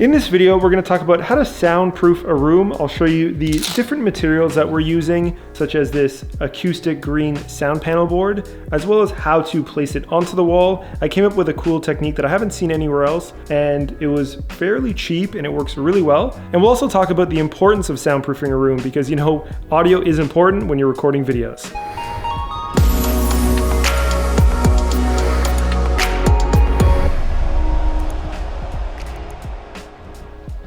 In this video, we're going to talk about how to soundproof a room. I'll show you the different materials that we're using, such as this acoustic green sound panel board, as well as how to place it onto the wall. I came up with a cool technique that I haven't seen anywhere else, and it was fairly cheap and it works really well. And we'll also talk about the importance of soundproofing a room because, you know, audio is important when you're recording videos.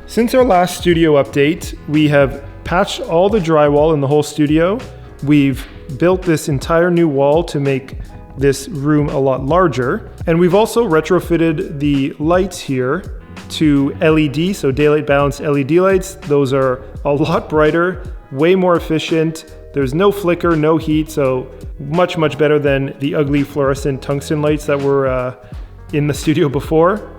Since our last studio update, we have patched all the drywall in the whole studio. We've built this entire new wall to make this room a lot larger. And we've also retrofitted the lights here to LED, so daylight balanced LED lights. Those are a lot brighter, way more efficient. There's no flicker, no heat, so much better than the ugly fluorescent tungsten lights that were in the studio before.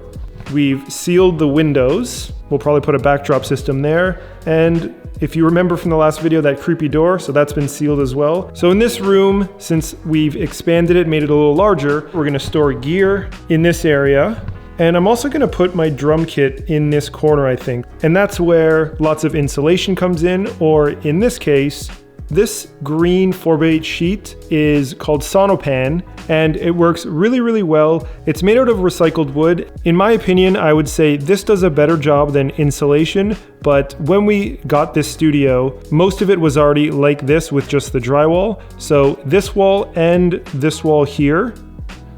We've sealed the windows. We'll probably put a backdrop system there. And if you remember from the last video, that creepy door, so that's been sealed as well. So in this room, since we've expanded it, made it a little larger, we're gonna store gear in this area. And I'm also gonna put my drum kit in this corner, I think. And that's where lots of insulation comes in, or in this case, this green 4x8 sheet is called Sonopan, and it works really well. It's made out of recycled wood. In my opinion, I would say this does a better job than insulation, but when we got this studio, most of it was already like this with just the drywall. So this wall and this wall here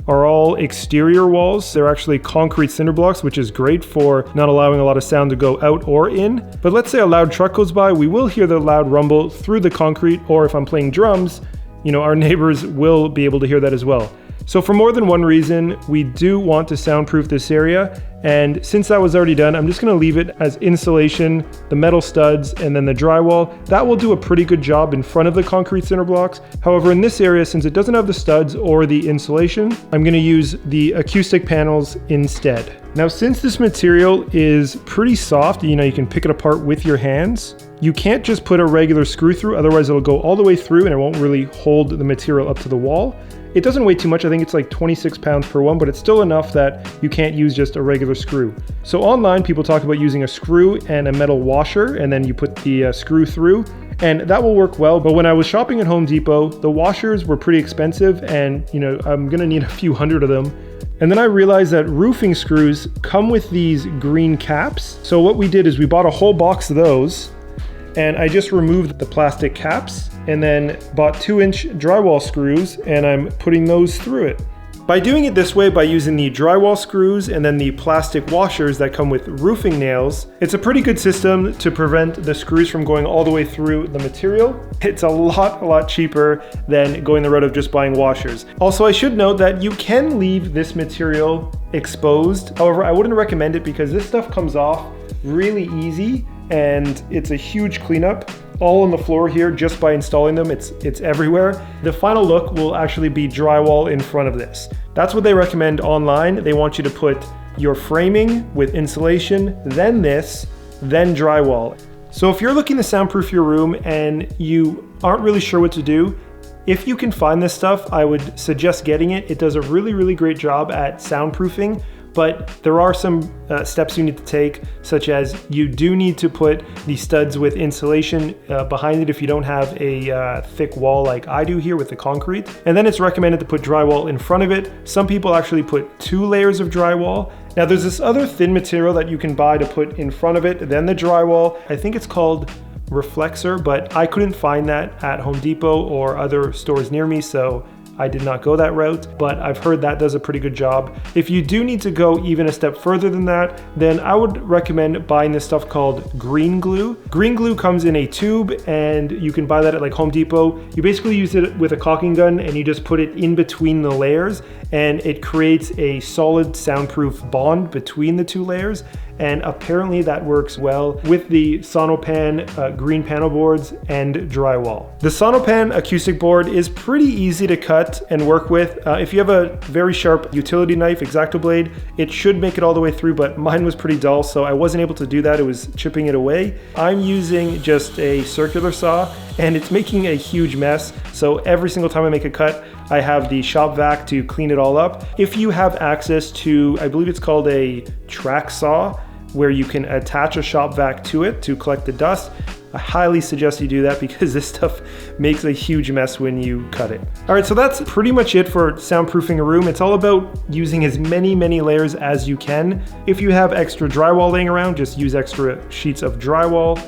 are all exterior walls. They're actually concrete cinder blocks, which is great for not allowing a lot of sound to go out or in. But let's say a loud truck goes by, we will hear the loud rumble through the concrete, or if I'm playing drums, you know, our neighbors will be able to hear that as well. So for more than one reason, we do want to soundproof this area. And since that was already done, I'm just gonna leave it as insulation, the metal studs, and then the drywall. That will do a pretty good job in front of the concrete cinder blocks. However, in this area, since it doesn't have the studs or the insulation, I'm gonna use the acoustic panels instead. Now, since this material is pretty soft, you know, you can pick it apart with your hands, you can't just put a regular screw through, otherwise it'll go all the way through and it won't really hold the material up to the wall. It doesn't weigh too much, I think it's like 26 pounds per one, but it's still enough that you can't use just a regular screw. So online, people talk about using a screw and a metal washer, and then you put the screw through, and that will work well. But when I was shopping at Home Depot, the washers were pretty expensive, and you know, I'm gonna need a few hundred of them. And then I realized that roofing screws come with these green caps. So what we did is we bought a whole box of those, and I just removed the plastic caps and then bought 2-inch drywall screws, and I'm putting those through it. By doing it this way, by using the drywall screws and then the plastic washers that come with roofing nails, it's a pretty good system to prevent the screws from going all the way through the material. It's a lot cheaper than going the route of just buying washers. Also, I should note that you can leave this material exposed. However, I wouldn't recommend it because this stuff comes off really easy and it's a huge cleanup. All on the floor here just by installing them. It's everywhere. The final look will actually be drywall in front of this. That's what they recommend online. They want you to put your framing with insulation, then this, then drywall. So if you're looking to soundproof your room and you aren't really sure what to do, if you can find this stuff, I would suggest getting it. It does a really great job at soundproofing. But there are some steps you need to take, such as you do need to put the studs with insulation behind it if you don't have a thick wall like I do here with the concrete. And then it's recommended to put drywall in front of it. Some people actually put 2 layers of drywall. Now there's this other thin material that you can buy to put in front of it, then the drywall. I think it's called Reflexer, but I couldn't find that at Home Depot or other stores near me, so I did not go that route, but I've heard that does a pretty good job. If you do need to go even a step further than that, then I would recommend buying this stuff called green glue. Green glue comes in a tube and you can buy that at like Home Depot. You basically use it with a caulking gun and you just put it in between the layers and it creates a solid soundproof bond between the 2 layers. And apparently that works well with the Sonopan green panel boards and drywall. The Sonopan acoustic board is pretty easy to cut and work with. If you have a very sharp utility knife, X-Acto blade, it should make it all the way through, but mine was pretty dull, so I wasn't able to do that. It was chipping it away. I'm using just a circular saw, and it's making a huge mess. So every single time I make a cut, I have the shop vac to clean it all up. If you have access to, I believe it's called a track saw, where you can attach a shop vac to it to collect the dust. I highly suggest you do that because this stuff makes a huge mess when you cut it. All right, so that's pretty much it for soundproofing a room. It's all about using as many layers as you can. If you have extra drywall laying around, just use extra sheets of drywall.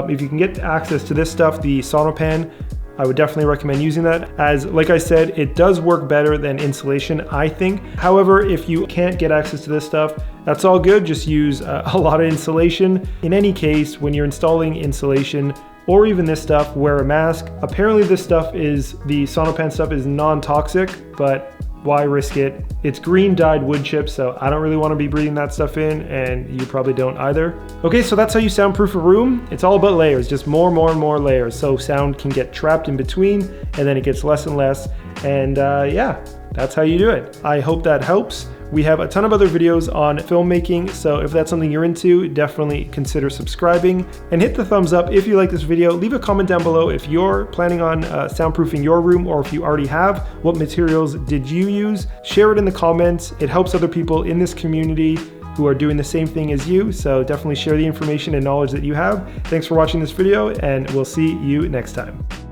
If you can get access to this stuff, the Sonopan, I would definitely recommend using that, as like I said, it does work better than insulation, I think. However, if you can't get access to this stuff, that's all good. Just use a lot of insulation. In any case, when you're installing insulation or even this stuff, wear a mask. Apparently the Sonopan stuff is non-toxic, but why risk it? It's green dyed wood chips, so I don't really want to be breathing that stuff in, and you probably don't either. Okay, so that's how you soundproof a room. It's all about layers, just more and more layers, so sound can get trapped in between, and then it gets less and less, and yeah, that's how you do it. I hope that helps. We have a ton of other videos on filmmaking, so if that's something you're into, definitely consider subscribing and hit the thumbs up if you like this video. Leave a comment down below if you're planning on soundproofing your room, or if you already have, what materials did you use? Share it in the comments. It helps other people in this community who are doing the same thing as you, so definitely share the information and knowledge that you have. Thanks for watching this video, and we'll see you next time.